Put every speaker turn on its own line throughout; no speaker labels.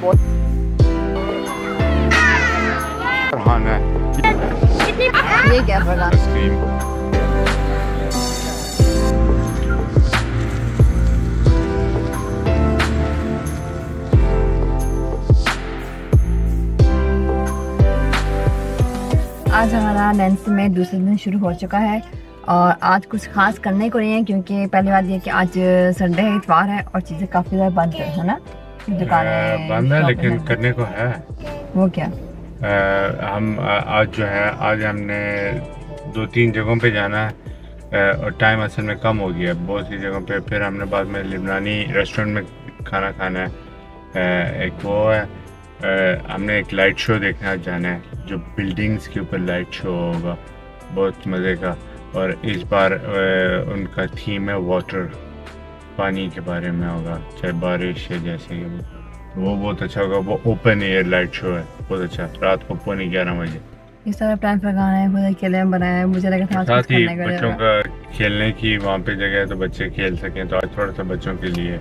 बहुत ये क्या फरहान आज हमारा लेंस में दूसरा दिन शुरू हो चुका है और आज कुछ खास करने को नहीं है क्योंकि पहली बात ये कि आज संडे है, इतवार है और चीज़ें काफ़ी ज़्यादा बंद है ना, दुकानें
बंद है लेकिन करने को है।
वो क्या
हम आज जो है आज हमने 2-3 जगहों पे जाना है और टाइम असल में कम हो गया बहुत सी जगहों पे। फिर हमने बाद में लिबनानी रेस्टोरेंट में खाना खाना है। एक वो है हमने एक लाइट शो देखने आज जाना है जो बिल्डिंग्स के ऊपर लाइट शो होगा, बहुत मज़े का। और इस बार उनका थीम है वाटर, पानी के बारे में होगा, चाहे बारिश है जैसे ही वो बहुत अच्छा होगा। वो ओपन एयर लाइट शो है, बहुत अच्छा, रात को 11:15 बजे।
इस तरह प्लान लगाना है, खुद अकेले में बनाया है, मुझे लगा था
साथ ही बच्चों का खेलने की वहाँ पे जगह है तो बच्चे खेल सकें, तो आज थोड़ा सा बच्चों के लिए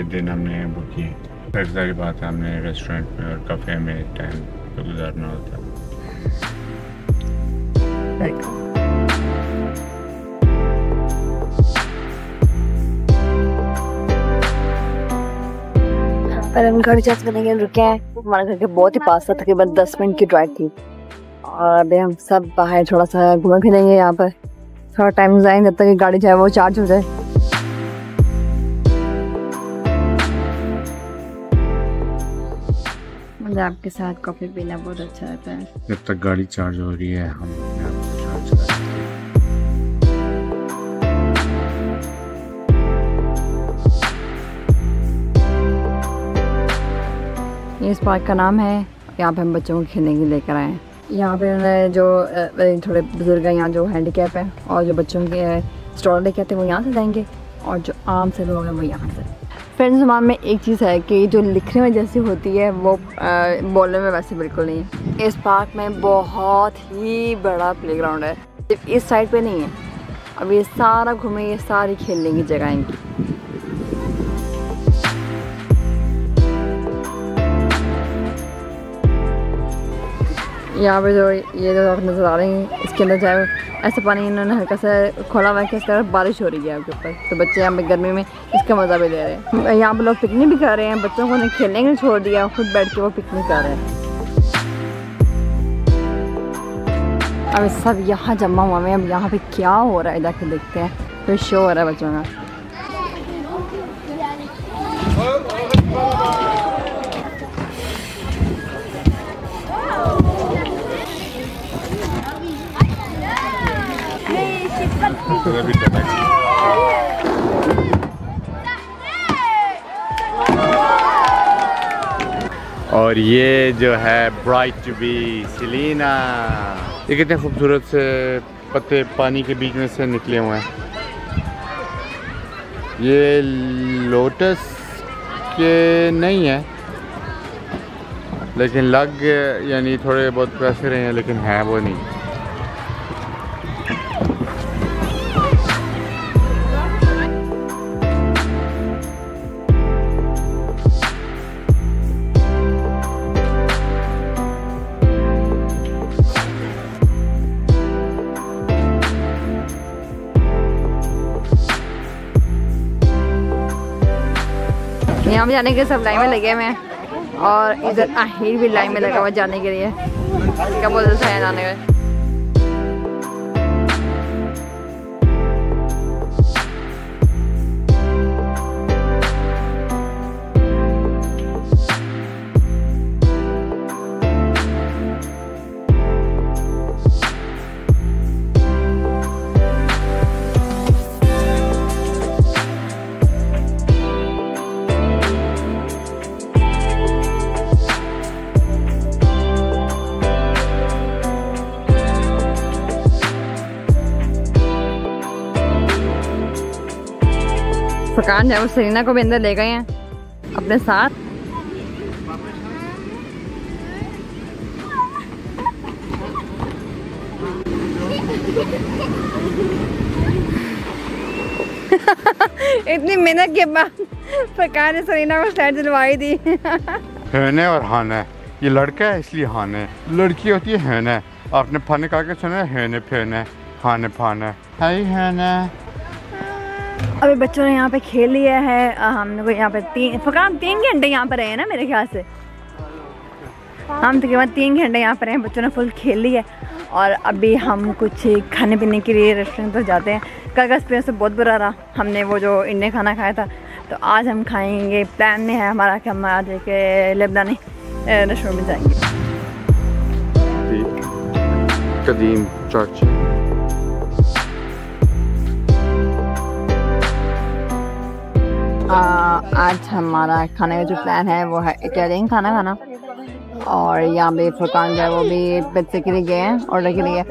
दिन हमने बुक किए। फिर सारी बात है हमने रेस्टोरेंट में और कैफे में टाइम तो गुजारना होता है।
पर हम गाड़ी चार्ज करने के लिए रुके हैं, हमारे घर के बहुत ही पास था, तकरीबन 10 मिनट की ड्राइव थी। और अभी हम सब बाहर थोड़ा सा घूमे फिरेंगे, यहाँ पर थोड़ा टाइम जाएंगे जब तक कि गाड़ी चाहे वो चार्ज हो जाए। मुझे आपके साथ कॉफी पीना बहुत अच्छा लगता है।
जब तक गाड़ी चार्ज हो रही है हम
इस पार्क का नाम है, यहाँ पे हम बच्चों को खेलने के लिए लेकर आए हैं। यहाँ पे जो थोड़े बुजुर्ग हैं, यहाँ जो हैंडीकैप है और जो बच्चों के स्टॉल लेके आते हैं वो यहाँ से जाएंगे और जो आम से लोग हैं वो यहाँ से। फ्रेंड्स, हमारे में एक चीज़ है कि जो लिखने में जैसी होती है वो बोलने में वैसे बिल्कुल नहीं है। इस पार्क में बहुत ही बड़ा प्लेग्राउंड है, सिर्फ इस साइड पे नहीं है। अब ये सारा घूमे, ये सारी खेलने की जगह इनकी। यहाँ पे जो ये जो आप नज़र आ रहे हैं इसके अंदर चाहे ऐसा पानी इन्होंने हल्का सा खोला हुआ है कि इस तरह बारिश हो रही है आपके ऊपर, तो बच्चे यहाँ पे गर्मी में इसका मज़ा भी ले रहे हैं। यहाँ पे लोग पिकनिक भी कर रहे हैं, बच्चों को उन्हें खेलने के लिए छोड़ दिया, खुद बैठ के वो पिकनिक कर रहे हैं। अब सब यहाँ जमा हुआ है, अब यहाँ पे क्या हो रहा है जाके देखते हैं। फिर शो हो रहा है बच्चों का।
और ये जो है ब्राइट टू बी सिलीना, ये कितने खूबसूरत से पत्ते पानी के बीच में से निकले हुए हैं। ये लोटस के नहीं है लेकिन लग यानी थोड़े बहुत वैसे रहे हैं लेकिन है वो नहीं।
यहाँ पे जाने के सब लाइन में लगे हुए हैं और इधर आहिर भी लाइन में लगा हुआ जाने के लिए। क्या बोलते हैं जाने का। फरकान है वो सरीना को भी अंदर ले गए हैं अपने साथ। इतनी मेहनत के बाद फरकान ने सरीना को साइड दिलवाई दी।
हैने और हाने, ये लड़का है इसलिए हाने, लड़की होती है हैने। आपने फाने कहा के सुना है, हैने फैने हाने फाने। हाय हैने।
अभी बच्चों ने यहाँ पे खेल लिया है। हम लोग यहाँ पे 3 घंटे यहाँ पर रहे हैं ना मेरे ख्याल से। हम तकरीबन 3 घंटे यहाँ पर हैं। बच्चों ने फुल खेल लिया है और अभी हम कुछ खाने पीने के लिए रेस्टोरेंट पर जाते हैं। कल का एक्सपीरियंस तो बहुत बुरा रहा, हमने वो जो इंडियन खाना खाया था, तो आज हम खाएंगे। प्लान में है हमारा कि हम आज एक लेबनानी रेस्टोरेंट में जाएंगे।
कदीम चर्च।
आज हमारा खाने का जो प्लान है वो है इटालियन खाना खाना। और यहाँ पे फुरकान जो है वो भी पिज़्ज़ा के लिए गए हैं, ऑर्डर के लिए।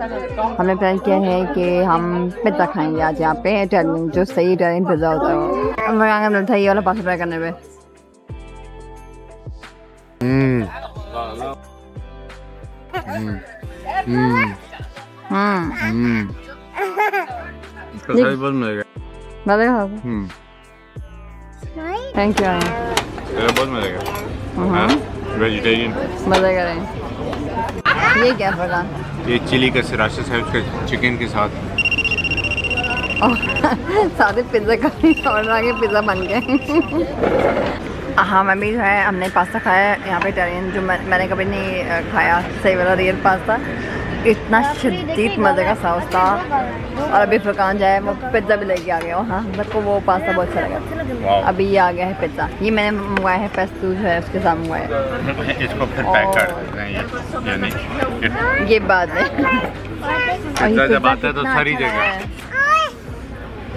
हमने प्लान किया है कि हम पिज़्ज़ा खाएंगे आज यहाँ पे, इटालियन जो सही इटालियन पिज़्ज़ा होता है वो। फुरकान का था ये वाला पास्ता ट्राई करने पे। Thank you.
बहुत मजा आएगा। वेजिटेरियन
मजा करें। ये क्या फुरकान?
ये चिली का सराशा है उसके चिकन के साथ।
साथ ही पिज़्ज़ा का ऑर्डर आके पिज़्ज़ा बन गए। हाँ मैं भी जो है हमने पास्ता खाया है यहाँ पे इटालियन, जो मैंने कभी नहीं खाया सही वाला रियल पास्ता। इतना शदीद मज़े का सॉस था। और अभी फुरकान जाए वो पिज़्ज़ा भी लेके आ गया। हाँ मेरे को वो पास्ता बहुत अच्छा लगा। अभी ये आ गया है पिज़्ज़ा, ये मैंने मंगवाया है, पेस्तू जो है उसके साथ मंगवाया है।
इसको फिर पैक कर देते हैं
ये बात है।
पिज़्ज़ा जब आता है तो सारी जगह।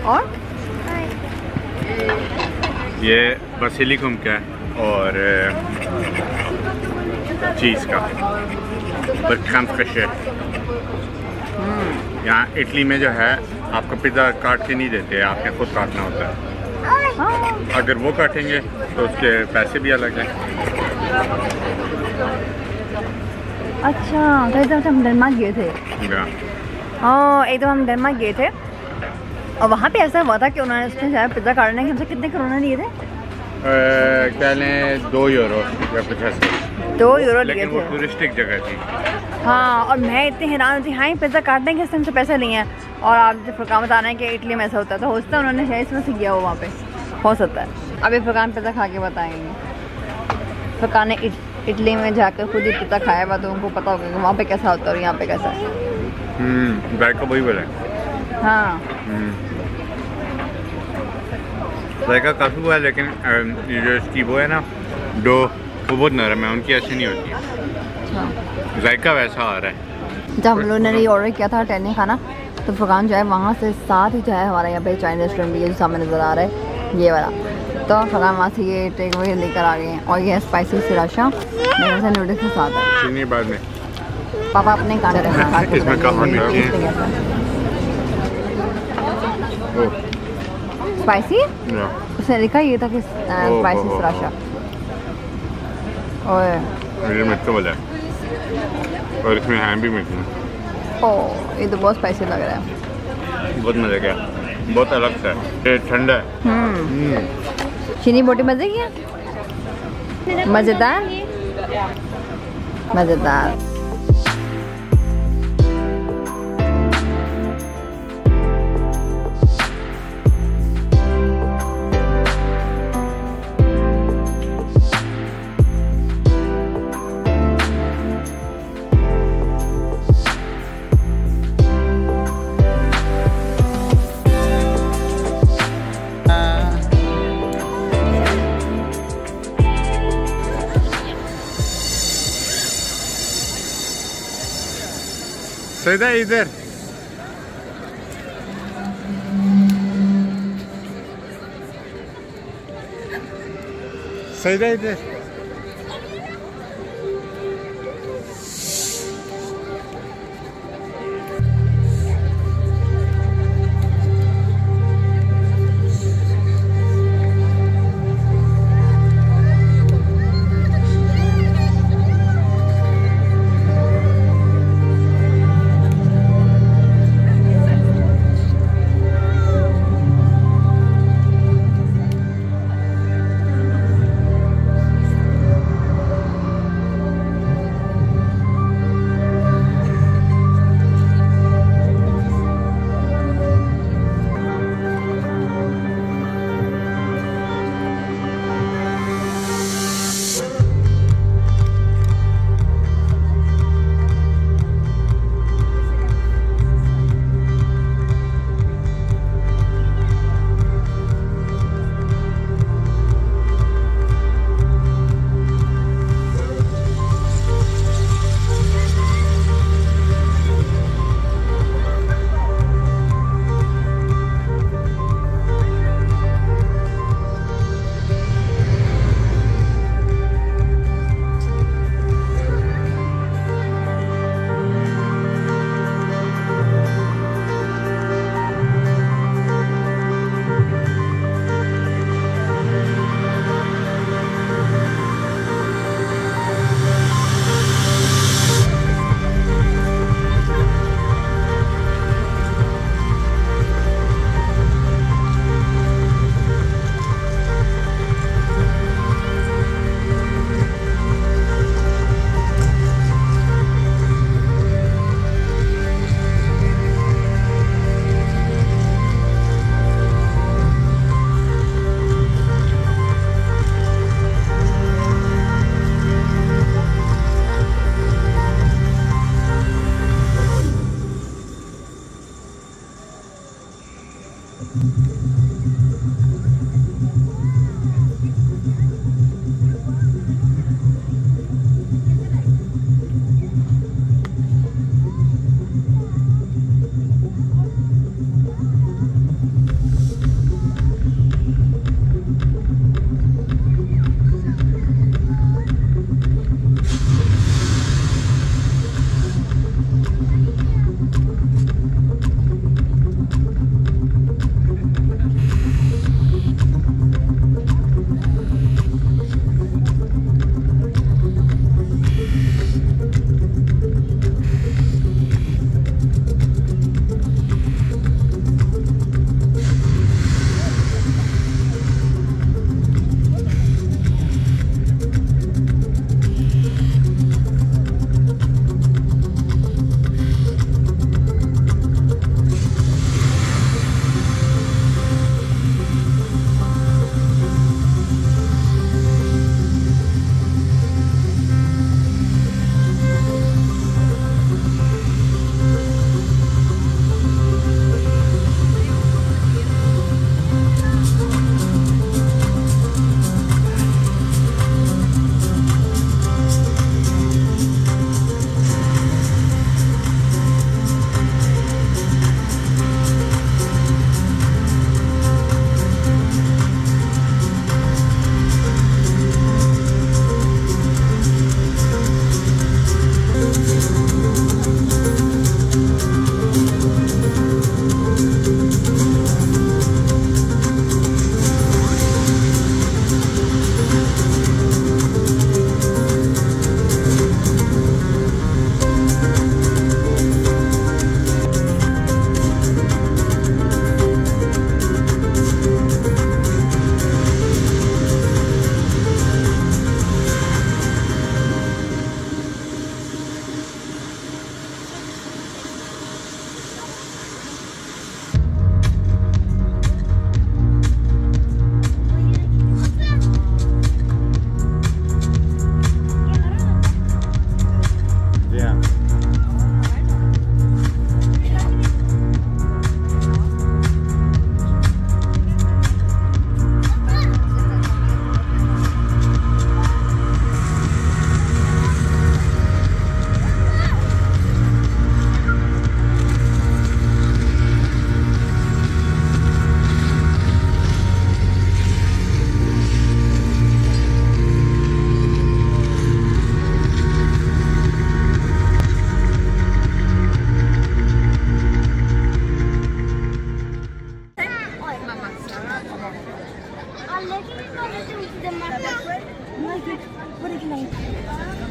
और
ये बसिलिकम का और चीज़ का यहाँ इटली में जो है आपका पिज़्ज़ा काट के नहीं देते, आपने खुद काटना होता है। अगर वो काटेंगे तो उसके पैसे भी अलग हैं।
अच्छा तो हम डेनमार्क गए थे। एक तो हम डेनमार्क गए थे और वहाँ पे ऐसा हुआ था कि उन्होंने उसने शायद पिज़्ज़ा काटने के हमसे कितने करोना लिए थे?
कह लें 2 यूरो या कुछ ऐसे।
2 यूरो लिए
लेकिन
थे।
वो टूरिस्टिक जगह थी।
हाँ और मैं इतनी हैरान थी। हाँ पिज़्ज़ा काटने के हमसे पैसे नहीं है। और आप जो फुरकान बता रहे हैं कि इटली में ऐसा होता है, तो हो सकता है उन्होंने शायद इसमें से किया हो वहाँ पे, हो सकता है। अभी फुरकान पिज़्ज़ा खा के बताएंगे। फुरकान ने इटली में जाकर खुद ही पिज़्ज़ा खाया हुआ, तो उनको पता होगा कि वहाँ पे कैसा होता है और यहाँ पे कैसा है।
जायका वही बोला।
हाँ
जायका काफ़ी हुआ है, लेकिन जो इसकी वो है ना डो, वो बहुत नरम है, उनकी ऐसी नहीं होती है। जायका वैसा आ रहा है।
जब हम लोगों ने ये ऑर्डर किया था इटालियन खाना, तो फुरकान जो है वहाँ से साथ ही जो है हमारा यहाँ पे चाइनीज रेस्टोरेंट भी है जो सामने नज़र आ रहा है ये वाला। तो फुरकान वहाँ से ये टेक अवे लेकर आ गए हैं। और ये स्पाइसी सराशा मेरे से नूडल्स के साथ है।
चीनी बाद में
पापा अपने खाने रहे
इसमें कहाँ मिर्ची है?
स्पाइसी उसने लिखा ये था कि स्पाइसी सराशा।
और मिर्च वाला है और इसमें हैम भी मिर्ची है।
ओह ये तो बहुत स्पाइसी लग रहा है।
बहुत मज़े का, बहुत अलग सा है, ठंडा है।
चीनी बोटी मज़े की है, मज़ेदार मज़ेदार।
सैदा इधर सैदा इधर।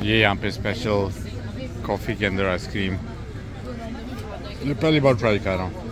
ये यहाँ पे स्पेशल कॉफ़ी के अंदर आइसक्रीम, ये पहली बार ट्राई कर रहा हूँ।